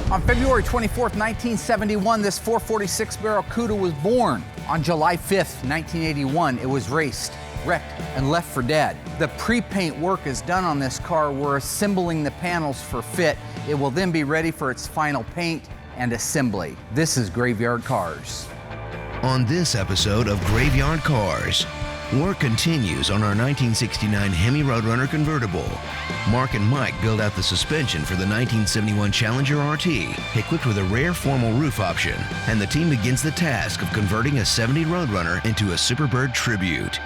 On February 24th, 1971, this 446-barrel Cuda was born. On July 5th, 1981, it was raced, wrecked, and left for dead. The pre-paint work is done on this car. We're assembling the panels for fit. It will then be ready for its final paint and assembly. This is Graveyard Carz. On this episode of Graveyard Carz, work continues on our 1969 Hemi Roadrunner convertible. Mark and Mike build out the suspension for the 1971 Challenger RT, equipped with a rare formal roof option, and the team begins the task of converting a 70 Roadrunner into a Superbird tribute.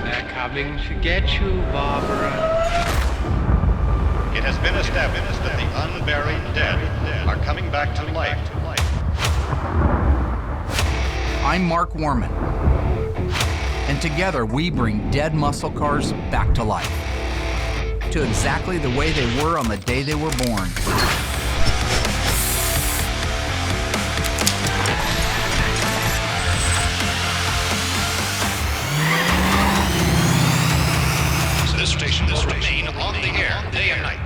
They're coming to get you, Barbara. It has been established that the unburied dead are coming back to life. I'm Mark Warman, and together we bring dead muscle cars back to life, to exactly the way they were on the day they were born. This station will remain on the air day and night.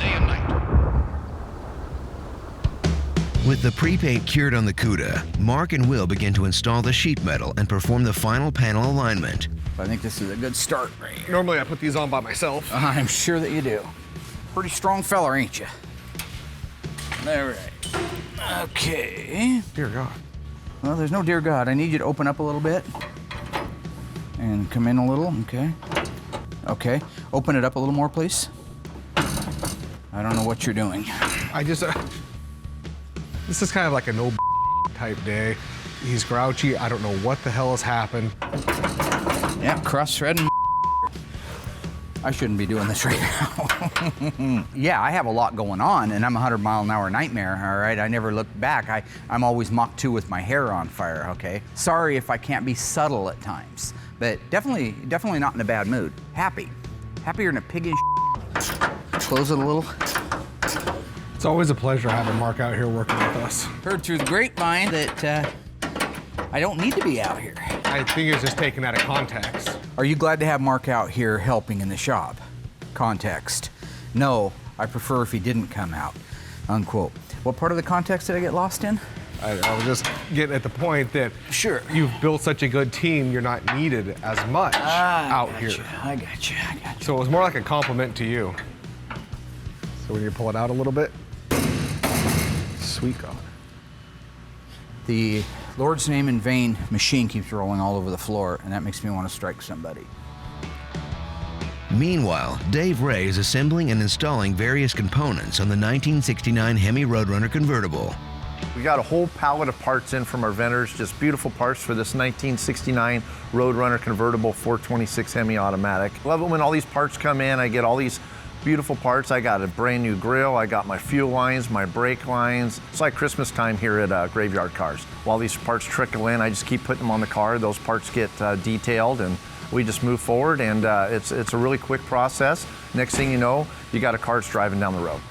With the pre-paint cured on the Cuda, Mark and Will begin to install the sheet metal and perform the final panel alignment. I think this is a good start right here. Normally I put these on by myself. I'm sure that you do. Pretty strong fella, ain't you? All right. Okay. Dear God. Well, there's no dear God. I need you to open up a little bit and come in a little. Okay. Okay. Open it up a little more, please. I don't know what you're doing. I just, this is kind of like a no type day. He's grouchy. I don't know what the hell has happened. Yeah, cross-threading. I shouldn't be doing this right now. Yeah, I have a lot going on, and I'm a 100-mile-an-hour nightmare, all right? I never look back. I'm always Mach 2 with my hair on fire, okay? Sorry if I can't be subtle at times, but definitely not in a bad mood. Happy. Happier than a pig in Close it a little. It's always a pleasure having Mark out here working with us. Heard through the grapevine that I don't need to be out here. I think it's just taken out of context. Are you glad to have Mark out here helping in the shop? Context. No, I prefer if he didn't come out. Unquote. What part of the context did I get lost in? I was just getting at the point that Sure. you've built such a good team, you're not needed as much out here. I got you. So it was more like a compliment to you. So when you pull it out a little bit, sweet God. The Lord's name in vain machine keeps rolling all over the floor, and that makes me want to strike somebody. Meanwhile, Dave Ray is assembling and installing various components on the 1969 Hemi Roadrunner convertible. We got a whole pallet of parts in from our vendors, just beautiful parts for this 1969 Roadrunner convertible 426 Hemi automatic. Love it when all these parts come in. I get all these beautiful parts. I got a brand new grill. I got my fuel lines, my brake lines. It's like Christmas time here at Graveyard Carz. While these parts trickle in, I just keep putting them on the car. Those parts get detailed, and we just move forward. And it's a really quick process. Next thing you know, you got a Carz driving down the road.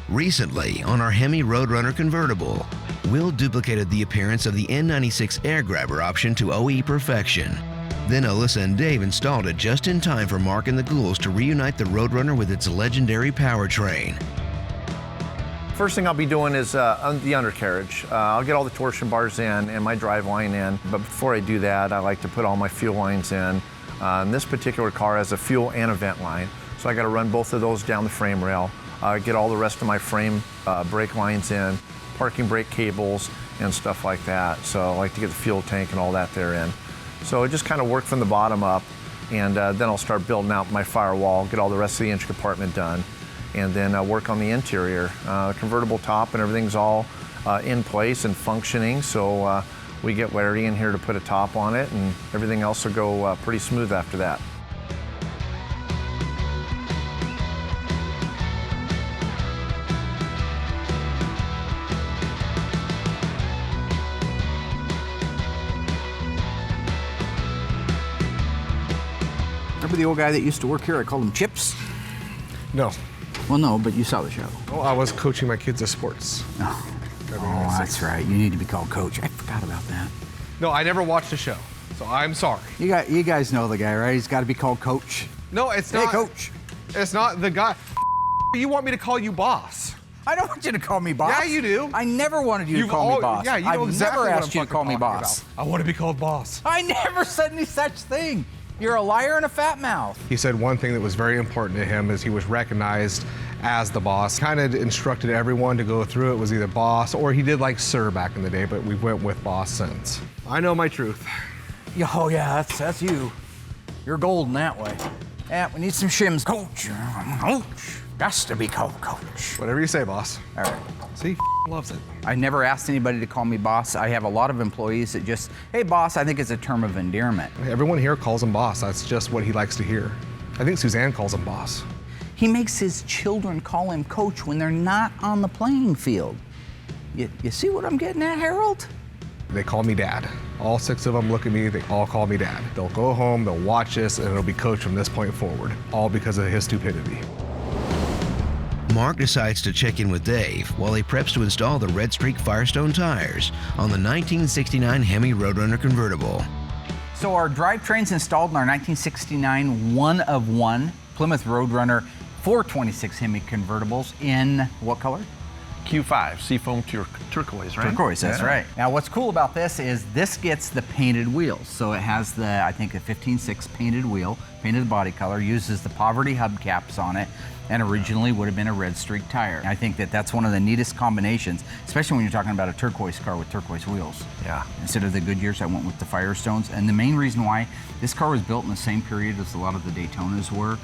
Recently, on our Hemi Roadrunner convertible, Will duplicated the appearance of the N96 air grabber option to OE perfection. Then Allysa and Dave installed it just in time for Mark and the Ghouls to reunite the Roadrunner with its legendary powertrain. First thing I'll be doing is the undercarriage. I'll get all the torsion bars in and my drive line in, but before I do that, I like to put all my fuel lines in. This particular car has a fuel and a vent line, so I got to run both of those down the frame rail, get all the rest of my frame brake lines in, parking brake cables and stuff like that. So I like to get the fuel tank and all that there in. So I just kind of work from the bottom up, and then I'll start building out my firewall, get all the rest of the engine compartment done, and then work on the interior. Convertible top and everything's all in place and functioning, so we get Larry in here to put a top on it, and everything else will go pretty smooth after that. Remember the old guy that used to work here? I called him Chips? No. Well, no, but you saw the show. Oh, I was coaching my kids at sports. Oh, that's right. You need to be called Coach. I forgot about that. No, I never watched the show, so I'm sorry. You guys know the guy, right? He's got to be called Coach. No, it's Hey, not. Coach. It's not the guy. You want me to call you boss? I don't want you to call me boss. Yeah, you do. I never wanted you to call me boss. Yeah, you know I've exactly never what asked I'm you to call me talking boss. about. I want to be called boss. I never said any such thing. You're a liar and a fat mouth. He said one thing that was very important to him is he was recognized as the boss. Kind of instructed everyone to go through it was either boss or he did like sir back in the day, but we went with boss since. I know my truth. Oh yeah, that's you. You're golden that way. Yeah, we need some shims. Coach. Coach. Has to be called coach. Whatever you say, boss. All right. See, loves it. I never asked anybody to call me boss. I have a lot of employees that just, hey boss, I think it's a term of endearment. Everyone here calls him boss. That's just what he likes to hear. I think Suzanne calls him boss. He makes his children call him coach when they're not on the playing field. You see what I'm getting at, Harold? They call me dad. All 6 of them look at me, they all call me dad. They'll go home, they'll watch this, and it'll be coach from this point forward, all because of his stupidity. Mark decides to check in with Dave while he preps to install the Red Streak Firestone tires on the 1969 Hemi Roadrunner convertible. So our drivetrain's installed in our 1969 one-of-one Plymouth Roadrunner 426 Hemi convertibles in what color? Q5, seafoam turquoise, right? Turquoise, that's Yeah. right. Now what's cool about this is this gets the painted wheels. So it has the, I think, a 15.6 painted wheel, painted body color, uses the poverty hubcaps on it, and originally would have been a Red Streak tire. I think that that's one of the neatest combinations, especially when you're talking about a turquoise car with turquoise wheels. Yeah. Instead of the Goodyears, I went with the Firestones. And the main reason why, this car was built in the same period as a lot of the Daytonas were,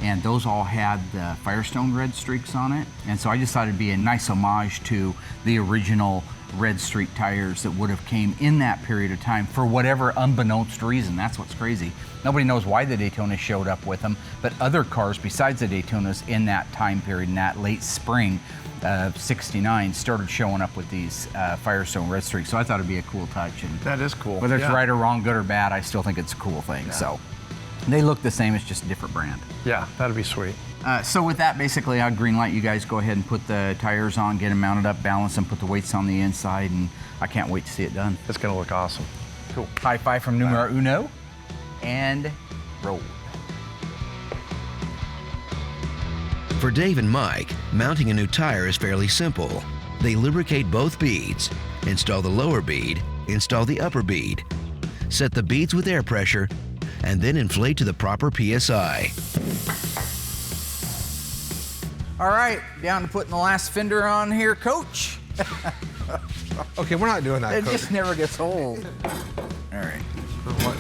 and those all had the Firestone red streaks on it. And so I just thought it'd be a nice homage to the original Red Streak tires that would have came in that period of time for whatever unbeknownst reason. That's what's crazy. Nobody knows why the Daytona showed up with them, but other cars besides the Daytonas in that time period, in that late spring of '69, started showing up with these Firestone Red Streaks. So I thought it'd be a cool touch. And That is cool. whether it's Yeah. right or wrong, good or bad, I still think it's a cool thing. So they look the same, it's just a different brand. Yeah, that'd be sweet. So with that, basically, I'll green light you guys go ahead and put the tires on, get them mounted up, balance them, put the weights on the inside, and I can't wait to see it done. It's gonna look awesome. Cool. High five from numero uno, and roll. For Dave and Mike, mounting a new tire is fairly simple. They lubricate both beads, install the lower bead, install the upper bead, set the beads with air pressure, and then inflate to the proper PSI. All right, down to putting the last fender on here, Coach. Okay, we're not doing that, It Coach. just never gets old. All right. What?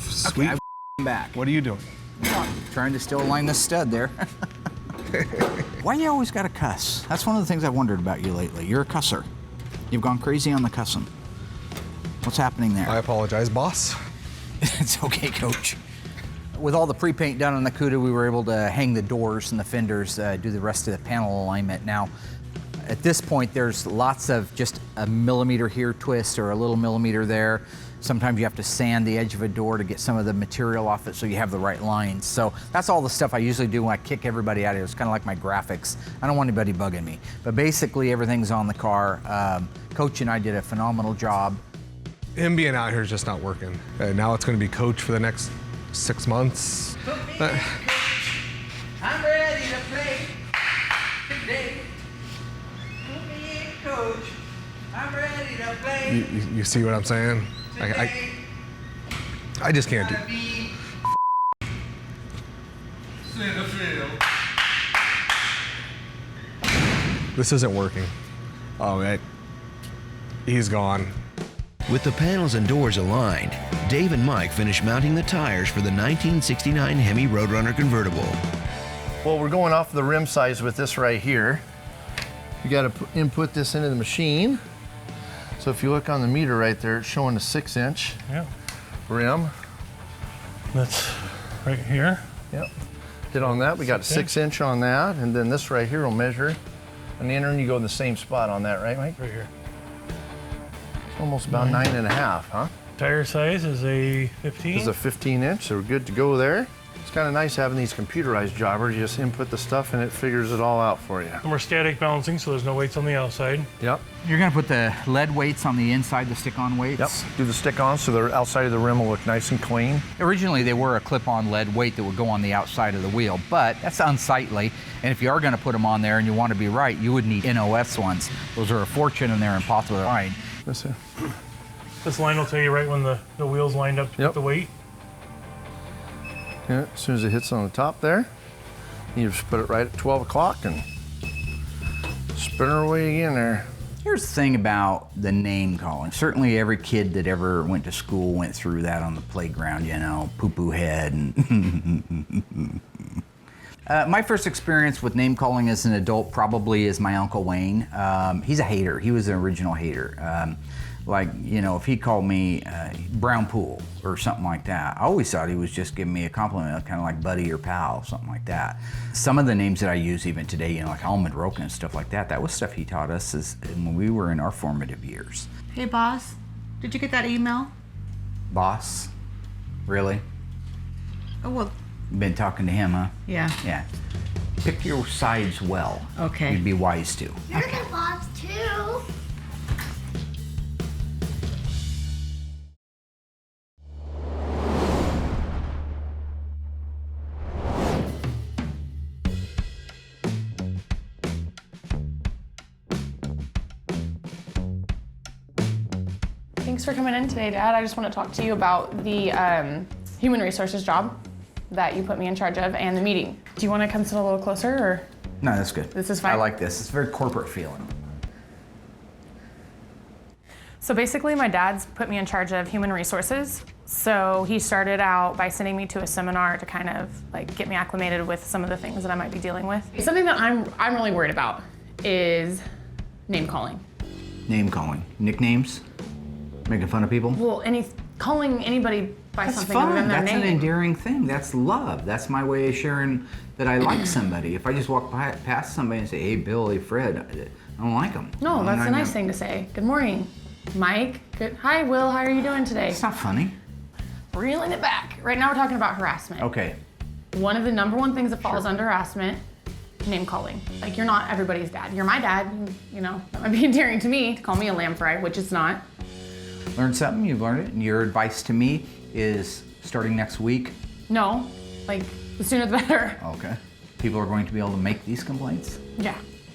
Sweet. Okay, I'm back. What are you doing? Trying to still align this stud there. Why you always got to cuss? That's one of the things I've wondered about you lately. You're a cusser. You've gone crazy on the cussing. What's happening there? I apologize, boss. It's okay, Coach. With all the pre-paint done on the Cuda, we were able to hang the doors and the fenders, do the rest of the panel alignment. Now, at this point, there's lots of just a millimeter here twist or a little millimeter there. Sometimes you have to sand the edge of a door to get some of the material off it so you have the right lines. So that's all the stuff I usually do when I kick everybody out of here. It's kind of like my graphics. I don't want anybody bugging me. But basically, everything's on the car. Coach and I did a phenomenal job. Him being out here is just not working. Now it's going to be coach for the next 6 months. I'm ready to play today. Put me in, Coach. I'm ready to play You see what I'm saying? today. I just can't do it. Be This isn't working. Oh, he's gone. With the panels and doors aligned, Dave and Mike finish mounting the tires for the 1969 Hemi Roadrunner convertible. Well, we're going off the rim size with this right here. You got to input this into the machine. So if you look on the meter right there, it's showing a 6-inch rim. That's right here. Yep. Hit on that. We got a 6-inch on that, and then this right here will measure. And the inner, and you go in the same spot on that, right, Mike? Right here. Almost about 9.5, huh? Tire size is a 15. This is a 15-inch, so we're good to go there. It's kind of nice having these computerized jobbers. You just input the stuff and it figures it all out for you. And we're static balancing, so there's no weights on the outside. Yep. You're gonna put the lead weights on the inside, the stick-on weights? Yep. Do the stick-on so the outside of the rim will look nice and clean. Originally, they were a clip-on lead weight that would go on the outside of the wheel, but that's unsightly. And if you are gonna put them on there and you want to be right, you would need NOS ones. Those are a fortune and they're impossible to find. This here. This line will tell you right when the wheel's lined up to put the weight. Yeah, as soon as it hits on the top there, you just put it right at 12 o'clock and spin her away again there. Here's the thing about the name calling. Certainly every kid that ever went to school went through that on the playground, you know, poo-poo head and my first experience with name calling as an adult probably is my Uncle Wayne. He's a hater. He was an original hater. Like, you know, if he called me Brown Pool or something like that, I always thought he was just giving me a compliment, kind of like buddy or pal, something like that. Some of the names that I use even today, you know, like Almond Roken and stuff like that, that was stuff he taught us when we were in our formative years. Hey, boss, did you get that email? Boss? Really? Oh, well, Been talking to him, huh? yeah. Yeah. Pick your sides well. Okay. You'd be wise to. You're the boss too. Thanks for coming in today, Dad. I just want to talk to you about the human resources job that you put me in charge of and the meeting. Do you want to come sit a little closer, or? No, that's good. This is fine? I like this. It's very corporate feeling. So basically, my dad's put me in charge of human resources. So he started out by sending me to a seminar to kind of like get me acclimated with some of the things that I might be dealing with. Something that I'm really worried about is name calling. Name calling. Nicknames? Making fun of people? Well, calling anybody by That's something fun. other than their That's name. an endearing thing. That's love. That's my way of sharing that I like somebody. If I just walk past somebody and say, hey, Bill, hey, Fred, I don't like them. No, that's a nice thing to say. Good morning, Mike. Good. Hi, Will. How are you doing today? It's not funny. Reeling it back. Right now we're talking about harassment. Okay. One of the number one things that falls under harassment, name calling. Like, you're not everybody's dad. You're my dad. You know, that might be endearing to me to call me a lamb fry, which it's not. Learn something, you've learned it. And your advice to me is starting next week. No, like, the sooner the better. Okay. People are going to be able to make these complaints? Yeah.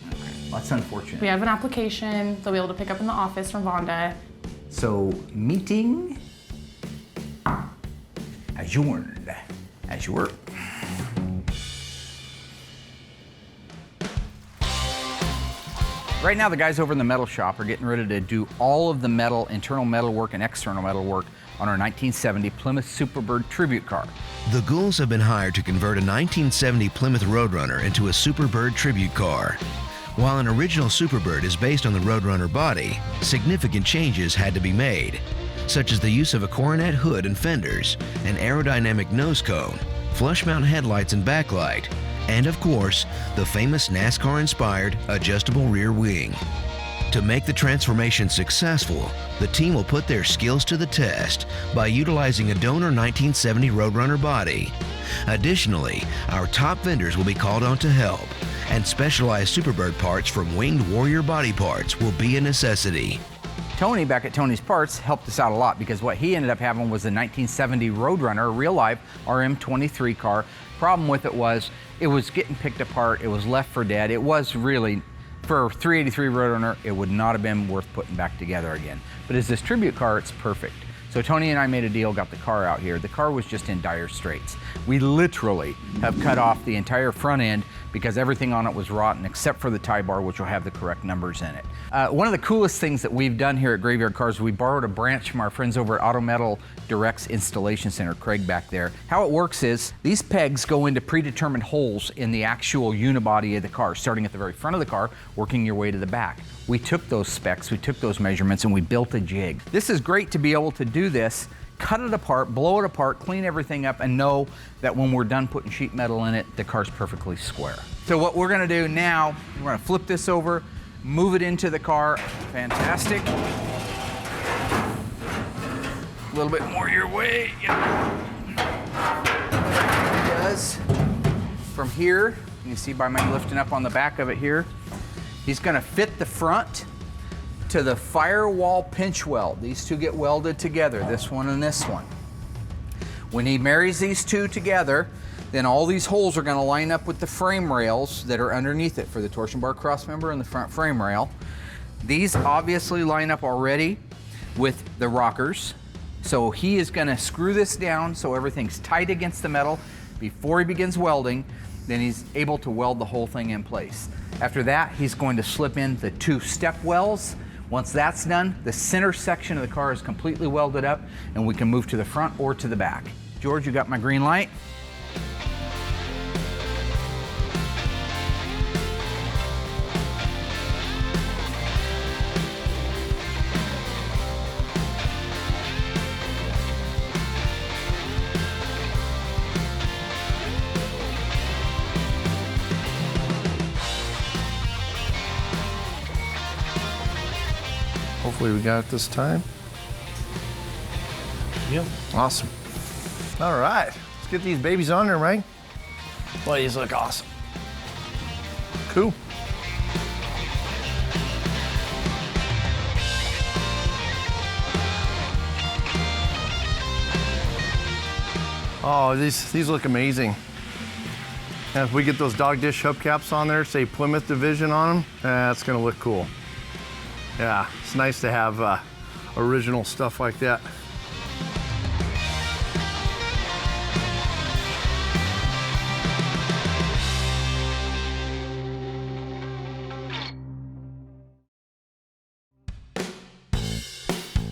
Okay. Well, that's unfortunate. We have an application they'll be able to pick up in the office from Vonda. So, meeting adjourned. As you were. Right now, the guys over in the metal shop are getting ready to do all of the metal, internal metal work and external metal work on our 1970 Plymouth Superbird tribute car. The Ghouls have been hired to convert a 1970 Plymouth Roadrunner into a Superbird tribute car. While an original Superbird is based on the Roadrunner body, significant changes had to be made, such as the use of a coronet hood and fenders, an aerodynamic nose cone, flush mount headlights and backlight, and of course, the famous NASCAR-inspired adjustable rear wing. To make the transformation successful, the team will put their skills to the test by utilizing a donor 1970 Roadrunner body. Additionally, our top vendors will be called on to help, and specialized Superbird parts from Winged Warrior Body Parts will be a necessity. Tony back at Tony's Parts helped us out a lot because what he ended up having was a 1970 Roadrunner, a real-life RM23 car. Problem with it was getting picked apart. It was left for dead. It was really, for a 383 Roadrunner, it would not have been worth putting back together again. But as this tribute car, it's perfect. So Tony and I made a deal, got the car out here. The car was just in dire straits. We literally have cut off the entire front end because everything on it was rotten except for the tie bar, which will have the correct numbers in it. One of the coolest things that we've done here at Graveyard Carz, we borrowed a branch from our friends over at Auto Metal Direct's installation center, Craig back there. How it works is these pegs go into predetermined holes in the actual unibody of the car, starting at the very front of the car, working your way to the back. We took those specs, we took those measurements, and we built a jig. This is great to be able to do this, cut it apart, blow it apart, clean everything up, and know that when we're done putting sheet metal in it, the car's perfectly square. So what we're gonna do now, we're gonna flip this over, move it into the car. Fantastic. A little bit more your way. Yeah. does from here, you can see by my lifting up on the back of it here, he's gonna fit the front to the firewall pinch weld. These two get welded together, this one and this one. When he marries these two together, then all these holes are gonna line up with the frame rails that are underneath it for the torsion bar cross member and the front frame rail. These obviously line up already with the rockers. So he is gonna screw this down so everything's tight against the metal before he begins welding. Then he's able to weld the whole thing in place. After that, he's going to slip in the 2 step welds. Once that's done, the center section of the car is completely welded up and we can move to the front or to the back. George, you got my green light? Hopefully we got it this time. Yep. Awesome. All right, let's get these babies on there, Mike. Boy, these look awesome. Cool. Oh, these look amazing. And if we get those dog dish hubcaps on there, say Plymouth Division on them, that's gonna look cool. Yeah, it's nice to have original stuff like that.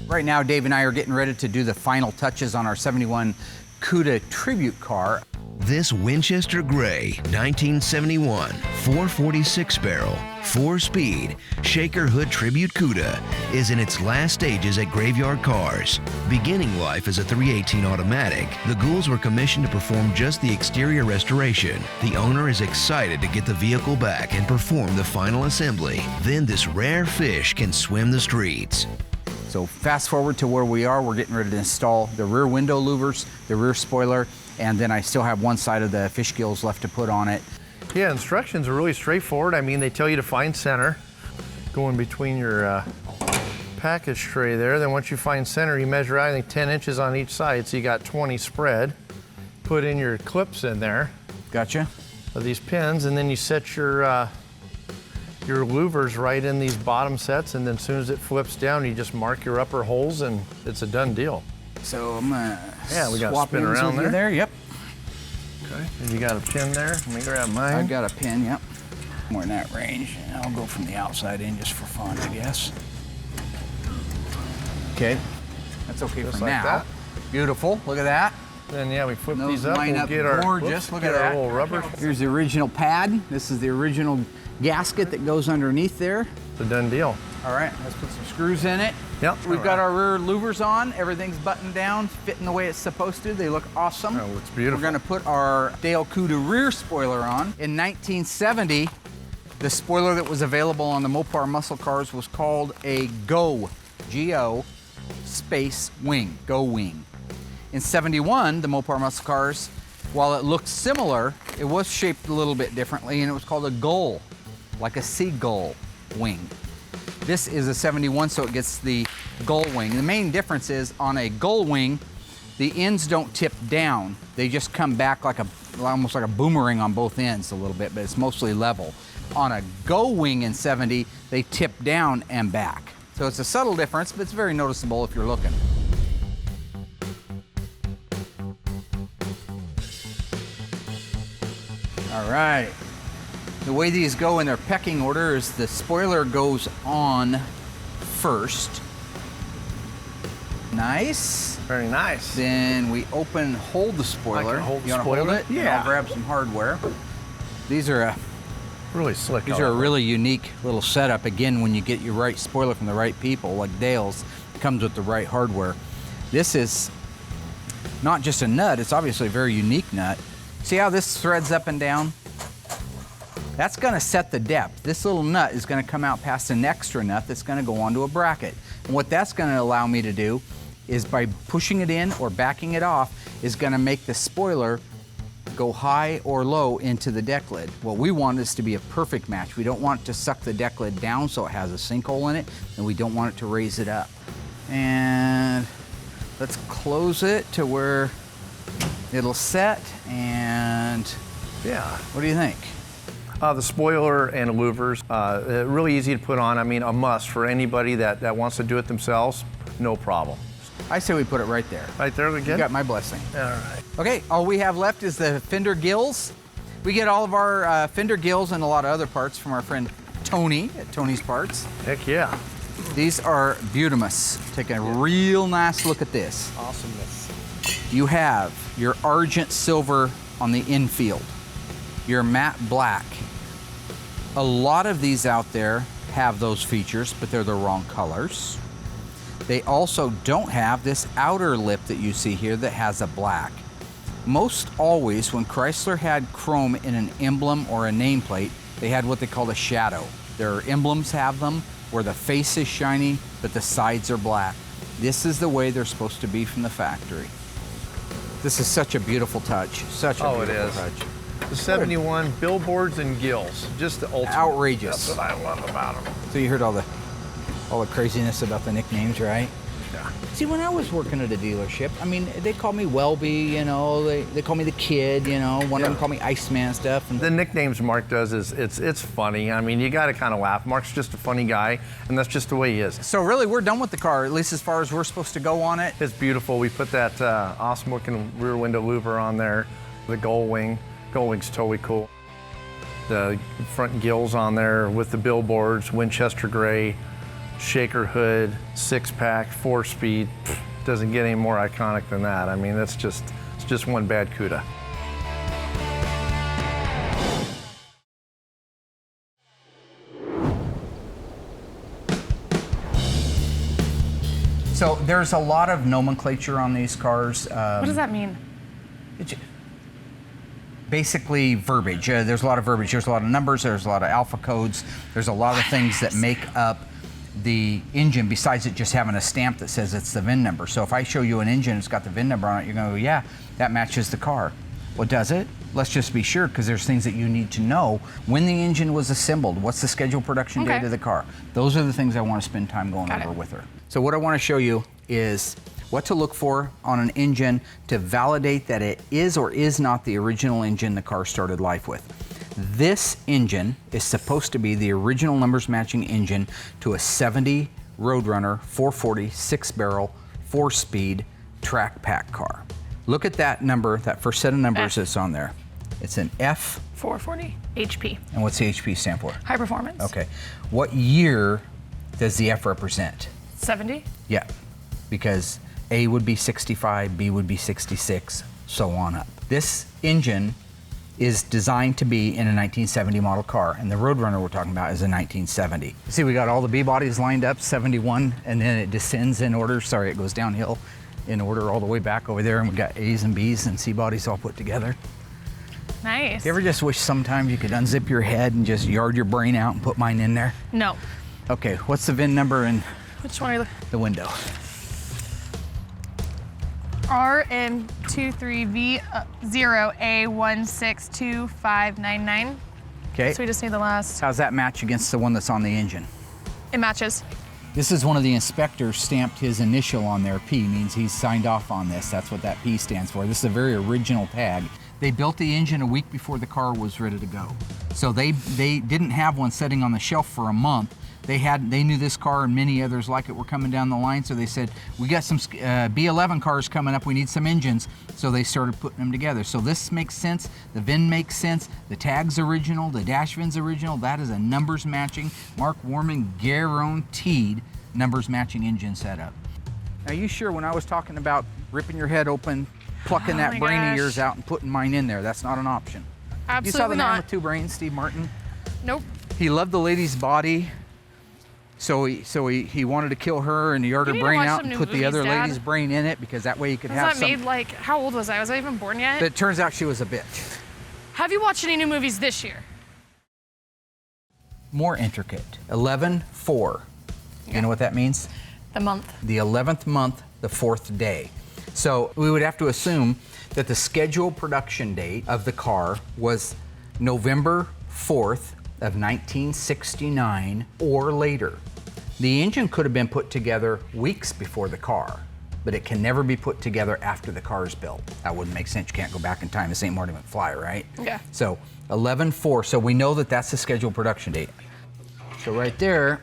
Right now, Dave and I are getting ready to do the final touches on our 71 Cuda tribute car. This Winchester Gray 1971 446 barrel, 4-speed, shaker hood tribute Cuda is in its last stages at Graveyard Carz. Beginning life as a 318 automatic, the Ghouls were commissioned to perform just the exterior restoration. The owner is excited to get the vehicle back and perform the final assembly. Then this rare fish can swim the streets. So fast forward to where we are, we're getting ready to install the rear window louvers, the rear spoiler, and then I still have one side of the fish gills left to put on it. Yeah, instructions are really straightforward. I mean, they tell you to find center, going between your package tray there. Then once you find center, you measure out, I think 10 inches on each side, so you got 20 spread. Put in your clips in there. Gotcha. Of these pins, and then you set your louvers right in these bottom sets, and then as soon as it flips down, you just mark your upper holes, and it's a done deal. So I'm gonna we got swap spin ends around with you there. Yep. Okay. And you got a pin there. Let me grab mine. I've got a pin. Yep. More in that range. I'll go from the outside in just for fun, I guess. Okay. That's okay Just for like now. that. Beautiful. Look at that. Then yeah, we flip Those these up. line We'll up get our gorgeous. Look get at our that. little rubber. Here's the original pad. This is the original gasket that goes underneath there. It's a done deal. All right, let's put some screws in it. Yep. We've got our rear louvers on. Everything's buttoned down, fitting the way it's supposed to. They look awesome. Oh, it's beautiful. We're gonna put our Dale Cuda rear spoiler on. In 1970, the spoiler that was available on the Mopar muscle cars was called a GO, G-O, space wing, GO wing. In 71, the Mopar muscle cars, while it looked similar, it was shaped a little bit differently, and it was called a gull, like a seagull wing. This is a 71, so it gets the gull wing. The main difference is on a gull wing, the ends don't tip down. They just come back like almost like a boomerang on both ends a little bit, but it's mostly level. On a go wing in 70, they tip down and back. So it's a subtle difference, but it's very noticeable if you're looking. All right. The way these go in their pecking order is the spoiler goes on first. Nice. Very nice. Then we hold the spoiler. I can hold the you wanna spoiler? hold it? Yeah. I'll grab some hardware. These are really slick. These are a really unique little setup. Again, when you get your right spoiler from the right people, like Dale's, it comes with the right hardware. This is not just a nut, it's obviously a very unique nut. See how this threads up and down? That's gonna set the depth. This little nut is gonna come out past an extra nut that's gonna go onto a bracket. And what that's gonna allow me to do is by pushing it in or backing it off is gonna make the spoiler go high or low into the deck lid. What we want is to be a perfect match. We don't want to suck the deck lid down so it has a sinkhole in it, and we don't want it to raise it up. And let's close it to where it'll set, and Yeah. what do you think? The spoiler and louvers, really easy to put on. I mean, a must for anybody that wants to do it themselves, no problem. I say we put it right there. Right there, You again? got my blessing. All right. Okay, all we have left is the fender gills. We get all of our fender gills and a lot of other parts from our friend Tony at Tony's Parts. Heck yeah. These are beautimous. Take a real nice look at this. Awesomeness. You have your argent silver on the infield, your matte black. A lot of these out there have those features, but they're the wrong colors. They also don't have this outer lip that you see here that has a black. Most always, when Chrysler had chrome in an emblem or a nameplate, they had what they called a shadow. Their emblems have them where the face is shiny, but the sides are black. This is the way they're supposed to be from the factory. This is such a beautiful touch. Such a beautiful touch. The 71 billboards and gills, just the ultimate. Outrageous. That's what I love about them. So you heard all the craziness about the nicknames, right? Yeah. See, when I was working at a dealership, I mean, they called me Welby, you know, they call me the Kid, you know, one of them called me Iceman and stuff. And The nicknames Mark does is it's funny. I mean, you got to kind of laugh. Mark's just a funny guy, and that's just the way he is. so really, we're done with the car, at least as far as we're supposed to go on it. It's beautiful. We put that awesome looking rear window louver on there, the gull wing. Gull wing's totally cool. The front gills on there with the billboards, Winchester gray, shaker hood, 6-pack, 4-speed. Doesn't get any more iconic than that. I mean, it's just one bad Cuda. So there's a lot of nomenclature on these cars. What does that mean? Basically verbiage. There's a lot of verbiage. There's a lot of numbers. There's a lot of alpha codes. There's a lot of things that make up the engine besides it just having a stamp that says it's the VIN number. So if I show you an engine that's got the VIN number on it, you're going to go, yeah, that matches the car. Well, does it? Let's just be sure, because there's things that you need to know. When the engine was assembled, what's the scheduled production date of the car? Those are the things I want to spend time going over with her. So what I want to show you is what to look for on an engine to validate that it is or is not the original engine the car started life with. This engine is supposed to be the original numbers matching engine to a 70 Roadrunner 440 6-barrel 4-speed track pack car. Look at that number, that first set of numbers that's on there. It's an F. 440 HP. And what's the HP stand for? High performance. Okay. What year does the F represent? 70. Yeah, because A would be 65, B would be 66, so on up. This engine is designed to be in a 1970 model car, and the Roadrunner we're talking about is a 1970. See, we got all the B bodies lined up, 71, and then it descends in order. Sorry, it goes downhill in order all the way back over there, and we got A's and B's and C bodies all put together. Nice. You ever just wish sometimes you could unzip your head and just yard your brain out and put mine in there? No. Okay, what's the VIN number and Which one are you the window? RM23V0A162599. Okay. So we just need the last. How's that match against the one that's on the engine? It matches. This is one of the inspectors stamped his initial on there. P means he's signed off on this. That's what that P stands for. This is a very original tag. They built the engine a week before the car was ready to go. So they didn't have one sitting on the shelf for a month. They knew this car and many others like it were coming down the line, so they said, we got some B11 cars coming up, we need some engines. So they started putting them together. So this makes sense, the VIN makes sense, the tag's original, the dash VIN's original, that is a numbers matching, Mark Warman guaranteed numbers matching engine setup. Are you sure when I was talking about ripping your head open, plucking that brain of yours out and putting mine in there, that's not an option? Absolutely you saw the not. man with two brains, Steve Martin? Nope. He loved the lady's body. So he wanted to kill her and he yard her brain out and put the other lady's brain in it because that way he could have Was that some. made like, how old was I? Was I even born yet? But it turns out she was a bitch. Have you watched any new movies this year? More intricate. 11-4. You know what that means? The month. The 11th month, the 4th day. So we would have to assume that the scheduled production date of the car was November 4th of 1969 or later. The engine could have been put together weeks before the car, but it can never be put together after the car is built. That wouldn't make sense. You can't go back in time to St. Marty McFly, right? Yeah. So 11/4, so we know that that's the scheduled production date. So right there,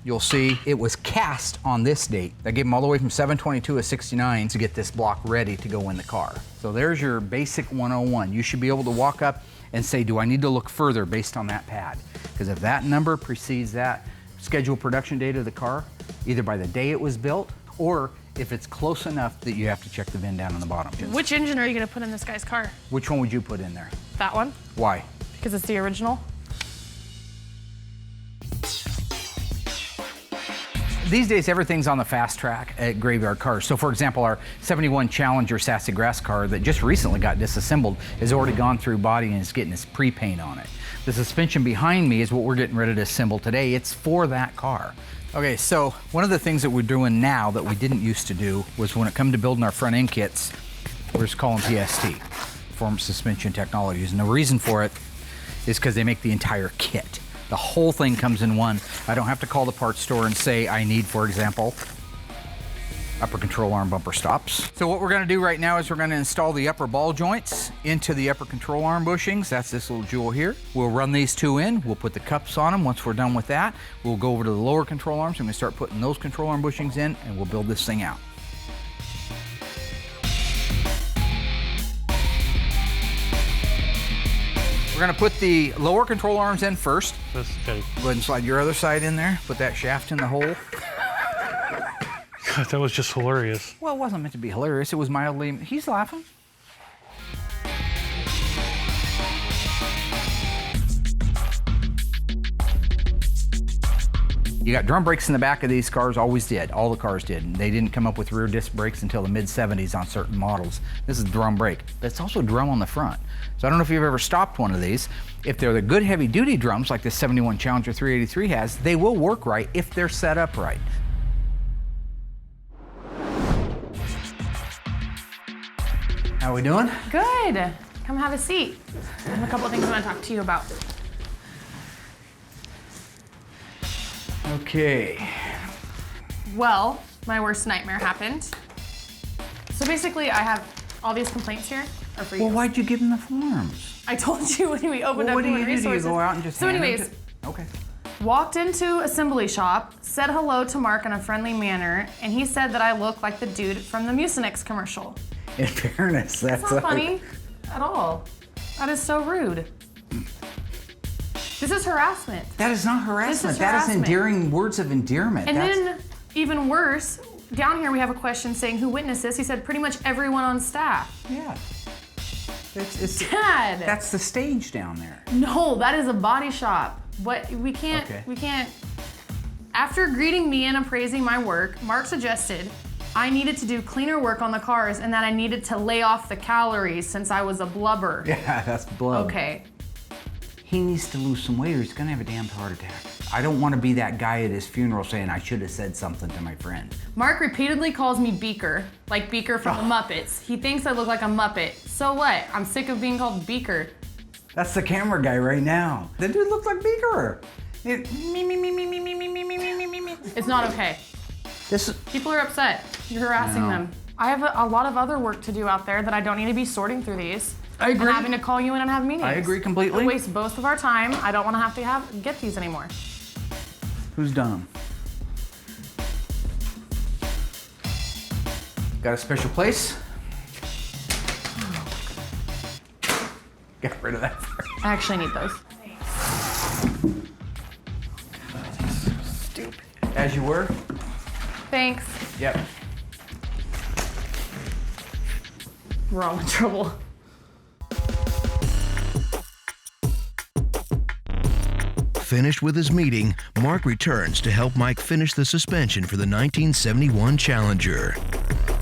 you'll see it was cast on this date. I gave them all the way from 7/22 of 69 to get this block ready to go in the car. So there's your basic 101. You should be able to walk up and say, do I need to look further based on that pad? Because if that number precedes that scheduled production date of the car, either by the day it was built, or if it's close enough that you have to check the VIN down on the bottom. Which engine are you gonna put in this guy's car? Which one would you put in there? That one, Why? because it's the original. These days, everything's on the fast track at Graveyard Cars. So for example, our 71 Challenger Sassy Grass car that just recently got disassembled has already gone through body and is getting its pre-paint on it. The suspension behind me is what we're getting ready to assemble today. It's for that car. Okay, so one of the things that we're doing now that we didn't used to do was when it come to building our front end kits, we're just calling PST, Performance Suspension Technologies. And the reason for it is because they make the entire kit. The whole thing comes in one. I don't have to call the parts store and say I need, for example, upper control arm bumper stops. So what we're gonna do right now is we're gonna install the upper ball joints into the upper control arm bushings. That's this little jewel here. We'll run these two in. We'll put the cups on them. Once we're done with that, we'll go over to the lower control arms and we start putting those control arm bushings in and we'll build this thing out. We're gonna put the lower control arms in first. This guy. Go ahead and slide your other side in there. Put that shaft in the hole. God, that was just hilarious. Well, it wasn't meant to be hilarious. It was mildly, he's laughing. You got drum brakes in the back of these cars, always did. All the cars did. They didn't come up with rear disc brakes until the mid-70s on certain models. This is drum brake, but it's also drum on the front. So I don't know if you've ever stopped one of these. If they're the good heavy-duty drums like the 71 Challenger 383 has, they will work right if they're set up right. How we doing? Good. Come have a seat. I have a couple of things I want to talk to you about. Okay. Well, my worst nightmare happened. So basically, I have all these complaints here are for you. Well, why'd you give them the forms? I told you when we opened up What do Human you do? Do you Resources. go out and just So hand them anyways, to- Okay. walked into assembly shop, said hello to Mark in a friendly manner, and he said that I look like the dude from the Mucinex commercial. In fairness, that's It's not funny at all. That is so rude. This is harassment. That is not harassment. That is harassment. endearing words of endearment. And That's- then, even worse, down here we have a question saying who witnessed this. He said pretty much everyone on staff. Yeah. It's Dad. That's the stage down there. No, that is a body shop. What we can't. Okay. We can't. After greeting me and appraising my work, Mark suggested I needed to do cleaner work on the cars and that I needed to lay off the calories since I was a blubber. Yeah, that's blood. Okay. He needs to lose some weight or he's gonna have a damn heart attack. I don't want to be that guy at his funeral saying I should have said something to my friend. Mark repeatedly calls me Beaker, like Beaker from the Muppets. He thinks I look like a Muppet. So what? I'm sick of being called Beaker. That's the camera guy right now. The dude looks like Beaker. It's not okay. This is, People are upset. You're harassing No. them. I have a lot of other work to do out there that I don't need to be sorting through these. I agree. And having to call you in and have meetings. I agree completely. It wastes both of our time. I don't want to have to get these anymore. Who's done them? Got a special place? Get rid of that first. I actually need those. Stupid. As you were? Thanks. Yep. We're all in trouble. Finished with his meeting, Mark returns to help Mike finish the suspension for the 1971 Challenger.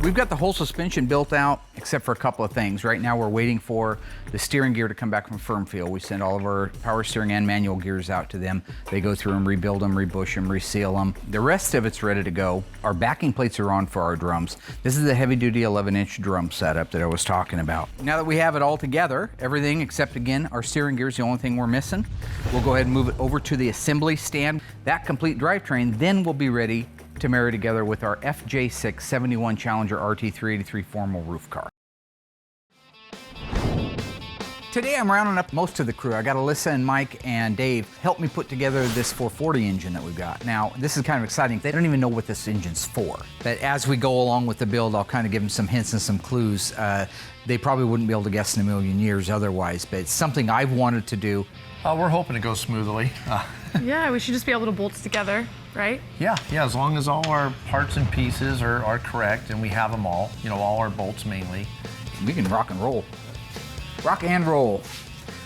We've got the whole suspension built out except for a couple of things. Right now we're waiting for the steering gear to come back from Firmfield. We send all of our power steering and manual gears out to them. They go through them, rebuild them, rebush them, reseal them. The rest of it's ready to go. Our backing plates are on for our drums. This is the heavy-duty 11-inch drum setup that I was talking about. Now that we have it all together, everything except, again, our steering gear is the only thing we're missing. We'll go ahead and move it over to the assembly stand. That complete drivetrain then will be ready to marry together with our FJ6 71 Challenger RT383 formal roof car. Today I'm rounding up most of the crew. I got Allysa and Mike and Dave help me put together this 440 engine that we've got. Now, this is kind of exciting. They don't even know what this engine's for. But as we go along with the build, I'll kind of give them some hints and some clues. They probably wouldn't be able to guess in a million years otherwise, but it's something I've wanted to do. We're hoping to go smoothly. Yeah, we should just be able to bolt together, right? Yeah, as long as all our parts and pieces are correct and we have them all, you know, all our bolts mainly. We can rock and roll. Rock and roll.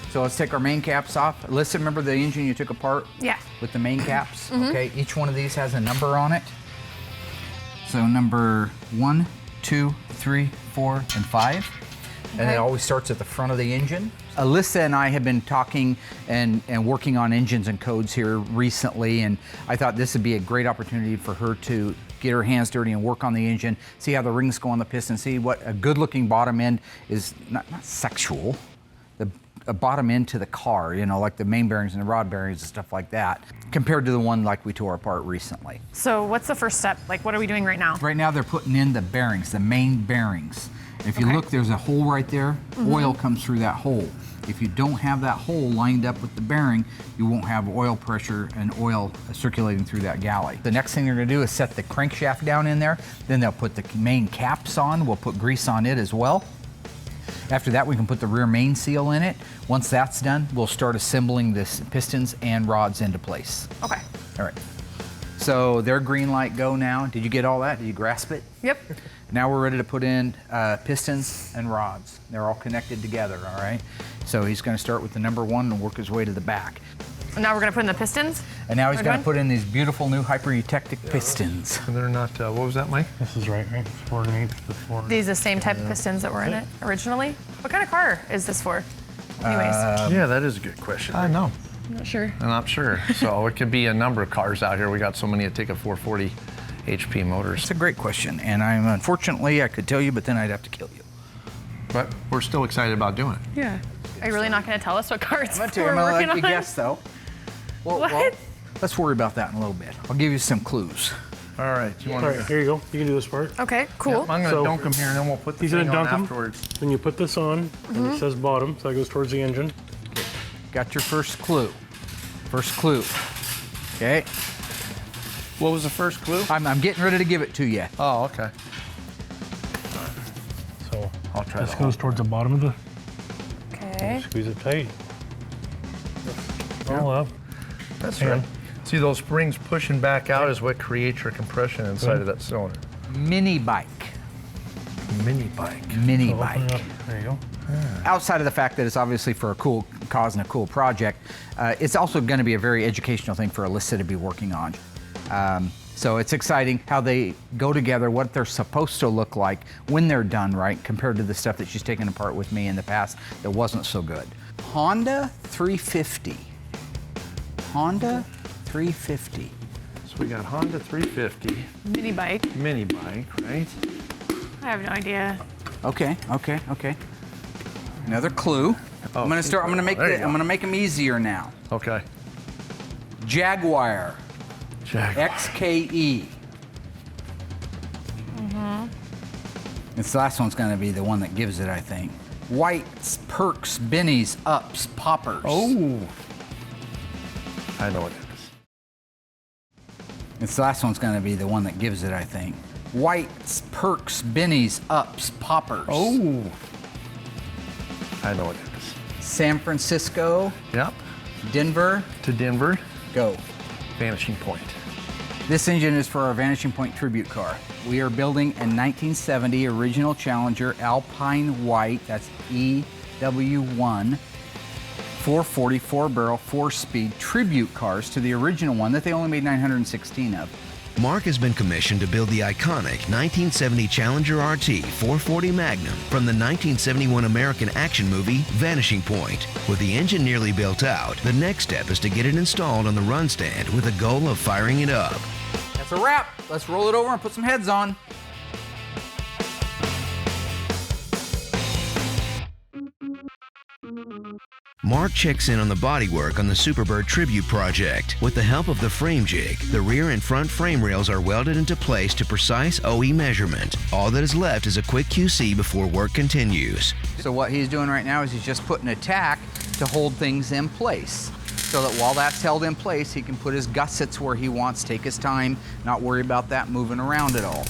So let's take our main caps off. Allysa, remember the engine you took apart? Yeah. With the main caps? Okay, each one of these has a number on it. So number 1, 2, 3, 4, and 5. And it always starts at the front of the engine. Allysa and I have been talking and working on engines and codes here recently, and I thought this would be a great opportunity for her to get her hands dirty and work on the engine, see how the rings go on the piston, see what a good-looking bottom end is, not sexual, a bottom end to the car, you know, like the main bearings and the rod bearings and stuff like that, compared to the one like we tore apart recently. So what's the first step? Like, what are we doing right now? Right now they're putting in the bearings, the main bearings. If you look, there's a hole right there. Oil comes through that hole. If you don't have that hole lined up with the bearing, you won't have oil pressure and oil circulating through that galley. The next thing they're gonna do is set the crankshaft down in there. Then they'll put the main caps on. We'll put grease on it as well. After that, we can put the rear main seal in it. Once that's done, we'll start assembling the pistons and rods into place. Okay. All right. So their green light go now. Did you get all that? Did you grasp it? Yep. Now we're ready to put in pistons and rods. They're all connected together, all right? So he's gonna start with the number 1 and work his way to the back. And now we're gonna put in the pistons? And now he's gonna put in these beautiful new hyper-eutectic pistons. And they're not, what was that, Mike? This is right? 4 underneath the 4. These are the same type of pistons that were in it originally? What kind of car is this for? Anyways. Yeah, that is a good question. I know. I'm not sure. I'm not sure. So it could be a number of cars out here. We got so many that take a 440 HP motors. It's a great question, and unfortunately I could tell you, but then I'd have to kill you. But we're still excited about doing it. Yeah. Are you really not gonna tell us what car it's for? I'm gonna working let you on? guess though. Well, let's worry about that in a little bit. I'll give you some clues. All right. You want All right, here you go. You can do this part. Okay, cool. I'm gonna dunk them here, and then we'll put the He's thing gonna on dunk afterwards. them. Then you put this on, and it says bottom, so that goes towards the engine. Got your first clue. First clue. Okay. What was the first clue? I'm getting ready to give it to you. Oh, okay. So I'll try this that goes towards the bottom of the. Okay. Squeeze it tight. All up. That's Hang right. on. See, those springs pushing back out is what creates your compression inside of that cylinder. Mini bike. Mini bike. Mini So open it bike. up. There you go. Outside of the fact that it's obviously for a cool cause and a cool project, it's also going to be a very educational thing for Allysa to be working on. So it's exciting how they go together, what they're supposed to look like when they're done right, compared to the stuff that she's taken apart with me in the past that wasn't so good. Honda 350. Honda 350. So we got Honda 350. Mini bike. Mini bike, right? I have no idea. Okay. Another clue. Oh, I'm gonna make them easier now. Okay. Jaguar. Jaguar. XKE. This last one's gonna be the one that gives it, I think. Whites, perks, bennies, ups, poppers. Oh. I know what it is. This last one's gonna be the one that gives it, I think. Whites, perks, bennies, ups, poppers. Oh. I know what it is. San Francisco, Yep. Denver, To Denver. go. Vanishing Point. This engine is for our Vanishing Point tribute car. We are building a 1970 original Challenger Alpine White, that's EW1, 440 4-barrel 4-speed tribute cars to the original one that they only made 916 of. Mark has been commissioned to build the iconic 1970 Challenger RT 440 Magnum from the 1971 American action movie Vanishing Point. With the engine nearly built out, the next step is to get it installed on the run stand with the goal of firing it up. That's a wrap. Let's roll it over and put some heads on. Mark checks in on the bodywork on the Superbird tribute project. With the help of the frame jig, the rear and front frame rails are welded into place to precise OE measurement. All that is left is a quick QC before work continues. So what he's doing right now is he's just putting a tack to hold things in place, so that while that's held in place, he can put his gussets where he wants, take his time, not worry about that moving around at all.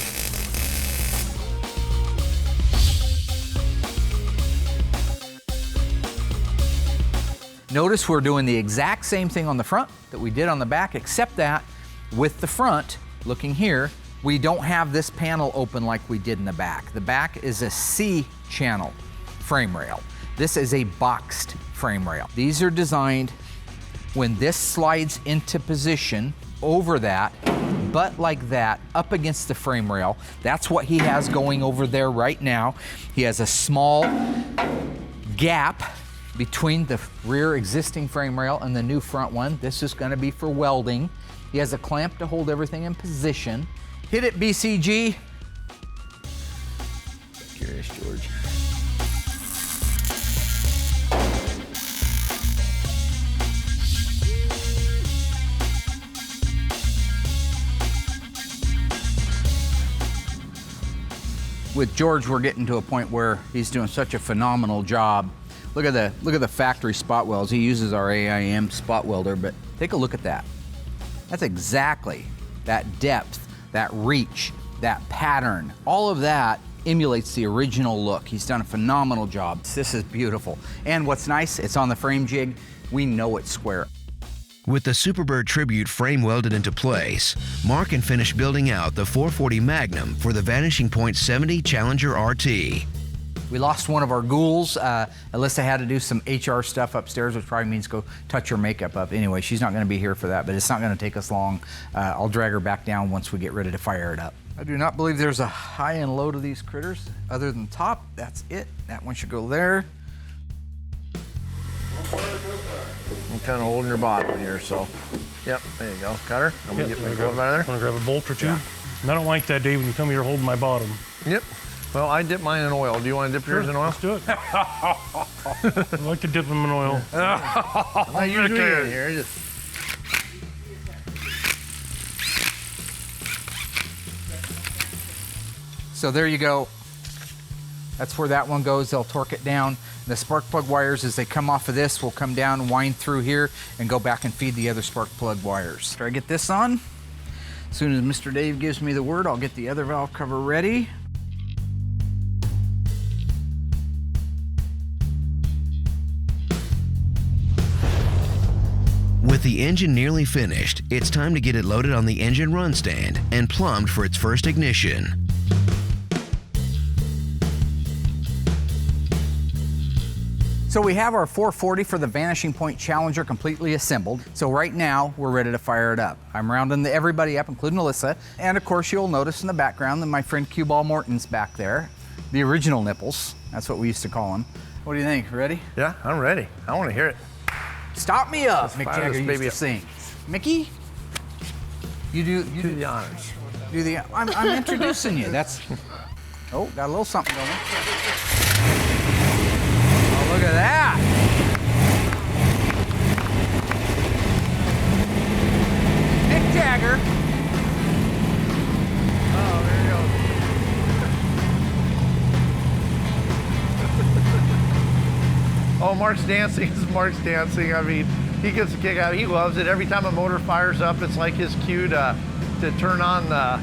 Notice we're doing the exact same thing on the front that we did on the back, except that with the front, looking here, we don't have this panel open like we did in the back. The back is a C-channel frame rail. This is a boxed frame rail. These are designed when this slides into position over that, butt like that, up against the frame rail. That's what he has going over there right now. He has a small gap between the rear existing frame rail and the new front one. This is going to be for welding. He has a clamp to hold everything in position. Hit it, BCG. Curious, George. With George, we're getting to a point where he's doing such a phenomenal job. Look at the factory spot welds. He uses our AIM spot welder, but take a look at that. That's exactly that depth, that reach, that pattern. All of that emulates the original look. He's done a phenomenal job. This is beautiful. And what's nice, it's on the frame jig. We know it's square. With the Superbird tribute frame welded into place, Mark can finish building out the 440 Magnum for the Vanishing Point 70 Challenger RT. We lost one of our ghouls. Allysa had to do some HR stuff upstairs, which probably means go touch her makeup up. Anyway, she's not going to be here for that, but it's not going to take us long. I'll drag her back down once we get ready to fire it up. I do not believe there's a high and low to these critters other than top. That's it. That one should go there. I'm kind of holding your bottom here, so. Yep, there you go. Got her? I'm going to get my glove out of there. Want to grab a bolt or two? Yeah. I don't like that, Dave, when you come here holding my bottom. Yep. Well, I dip mine in oil. Do you want to dip yours in oil? Let's do it. I like to dip them in oil. I'm not usually in here. So there you go. That's where that one goes. They'll torque it down. The spark plug wires, as they come off of this, will come down, wind through here, and go back and feed the other spark plug wires. After I get this on, as soon as Mr. Dave gives me the word, I'll get the other valve cover ready. With the engine nearly finished, it's time to get it loaded on the engine run stand and plumbed for its first ignition. So we have our 440 for the Vanishing Point Challenger completely assembled. So right now, we're ready to fire it up. I'm rounding everybody up, including Allysa. And of course, you'll notice in the background that my friend Cue Ball Morton's back there. The original nipples, that's what we used to call him. What do you think, ready? Yeah, I'm ready. I want to hear it. Stop me up, Mick fire Jagger this used baby to up. sing. Mickey, you do the honors. Do the. I'm introducing you. That's. Oh, got a little something going. Oh, look at that. Mick Jagger. Oh, there you go. Oh, Mark's dancing. Mark's dancing. I mean, he gets a kick out of it. He loves it. Every time a motor fires up, it's like his cue to turn on the,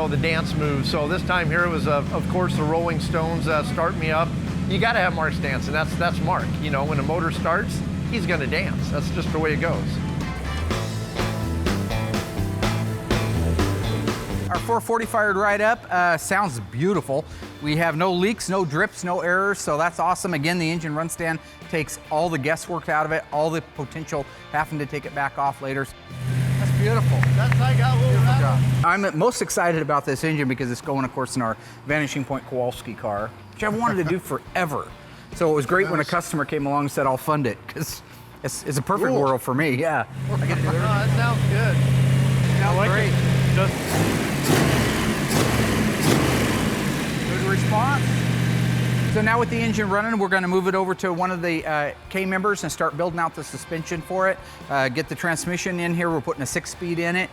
the dance moves. So this time here it was, of course, the Rolling Stones, Start Me Up. You got to have Mark's dancing. That's Mark. When a motor starts, he's going to dance. That's just the way it goes. Our 440 fired right up. Sounds beautiful. We have no leaks, no drips, no errors, so that's awesome. Again, the engine run stand takes all the guesswork out of it, all the potential having to take it back off later. That's beautiful. beautiful. That's like how we'll rattle. I'm most excited about this engine because it's going, of course, in our Vanishing Point Kowalski car, which I've wanted to do forever. So it was great when a customer came along and said, I'll fund it, because it's a perfect world for me, yeah. I get to do everything. that sounds good. Sounds like great. Just Good response. So now with the engine running, we're going to move it over to one of the K members and start building out the suspension for it. Get the transmission in here. We're putting a 6-speed in it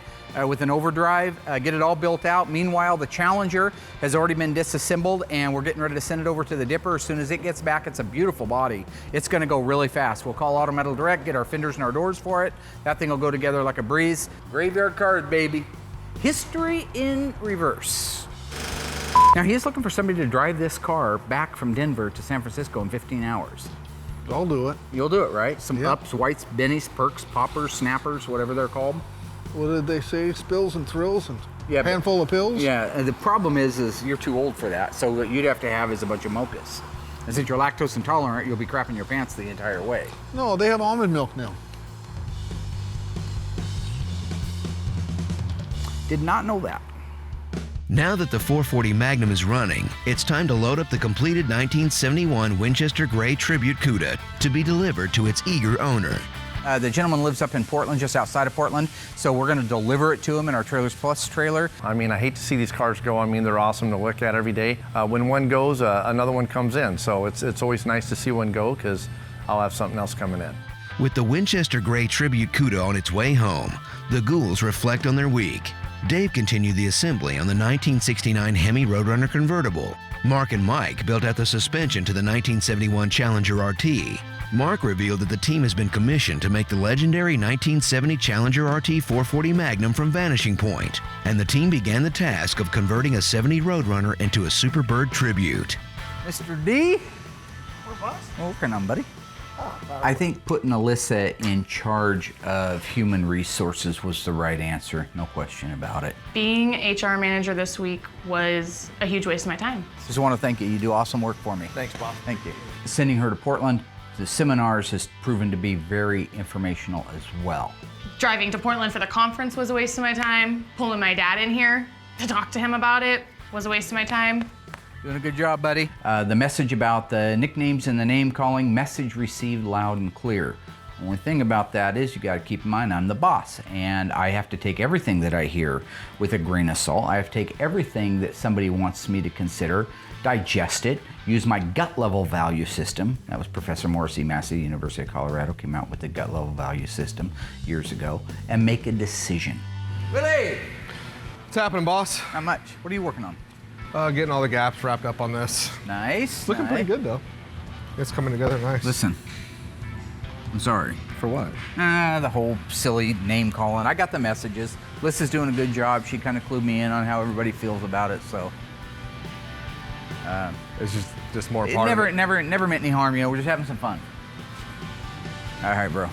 with an overdrive. Get it all built out. Meanwhile, the Challenger has already been disassembled and we're getting ready to send it over to the Dipper. As soon as it gets back, it's a beautiful body. It's going to go really fast. We'll call Auto Metal Direct, get our fenders and our doors for it. That thing will go together like a breeze. Graveyard Carz, baby. History in reverse. Now he's looking for somebody to drive this car back from Denver to San Francisco in 15 hours. I'll do it. You'll do it, right? Some Yep. ups, whites, bennies, perks, poppers, snappers, whatever they're called. What did they say? Spills and thrills and Yeah, but- handful of pills? Yeah, and the problem is you're too old for that. So what you'd have to have is a bunch of mochas. And since you're lactose intolerant, you'll be crapping your pants the entire way. No, they have almond milk now. Did not know that. Now that the 440 Magnum is running, it's time to load up the completed 1971 Winchester Gray Tribute Cuda to be delivered to its eager owner. The gentleman lives up in Portland, just outside of Portland, so we're going to deliver it to him in our Trailers Plus trailer. I mean, I hate to see these cars go. I mean, they're awesome to look at every day. When one goes, another one comes in. So it's always nice to see one go because I'll have something else coming in. With the Winchester Gray Tribute Cuda on its way home, the ghouls reflect on their week. Dave continued the assembly on the 1969 Hemi Roadrunner convertible. Mark and Mike built out the suspension to the 1971 Challenger RT. Mark revealed that the team has been commissioned to make the legendary 1970 Challenger RT 440 Magnum from Vanishing Point, and the team began the task of converting a 70 Roadrunner into a Superbird tribute. Mr. D? Working on, buddy. I think putting Allysa in charge of human resources was the right answer, no question about it. Being HR manager this week was a huge waste of my time. Just want to thank you. You do awesome work for me. Thanks, Bob. Thank you. Sending her to Portland, the seminars has proven to be very informational as well. Driving to Portland for the conference was a waste of my time. Pulling my dad in here to talk to him about it was a waste of my time. Doing a good job, buddy. The message about the nicknames and the name calling, message received loud and clear. Only thing about that is you got to keep in mind I'm the boss and I have to take everything that I hear with a grain of salt. I have to take everything that somebody wants me to consider, digest it, use my gut level value system. That was Professor Morrissey Massey, University of Colorado, came out with the gut level value system years ago, and make a decision. Willie! What's happening, boss? Not much. What are you working on? Getting all the gaps wrapped up on this. Nice. Looking nice. pretty good though. It's coming together nice. Listen, I'm sorry. For what? The whole silly name calling. I got the messages. Alyssa's doing a good job. She kind of clued me in on how everybody feels about it, so. It's just more It part never, of it. never meant any harm, you know, we're just having some fun. All right, bro.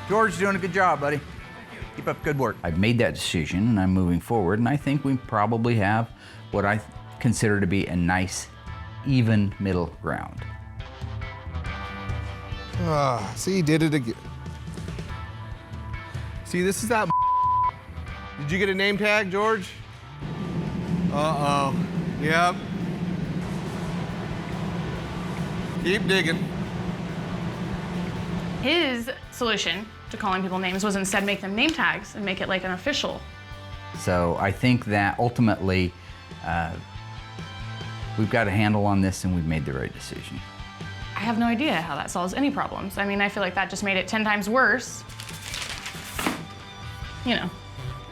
George, doing a good job, buddy. Keep up good work. I've made that decision and I'm moving forward, and I think we probably have what I consider to be a nice, even middle ground. See, he did it again. See, this is that. Did you get a name tag, George? Uh-oh. Yep. Keep digging. His solution to calling people names was instead make them name tags and make it like an official. So I think that ultimately we've got a handle on this and we've made the right decision. I have no idea how that solves any problems. I mean, I feel like that just made it 10 times worse. You know,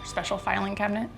special filing cabinet.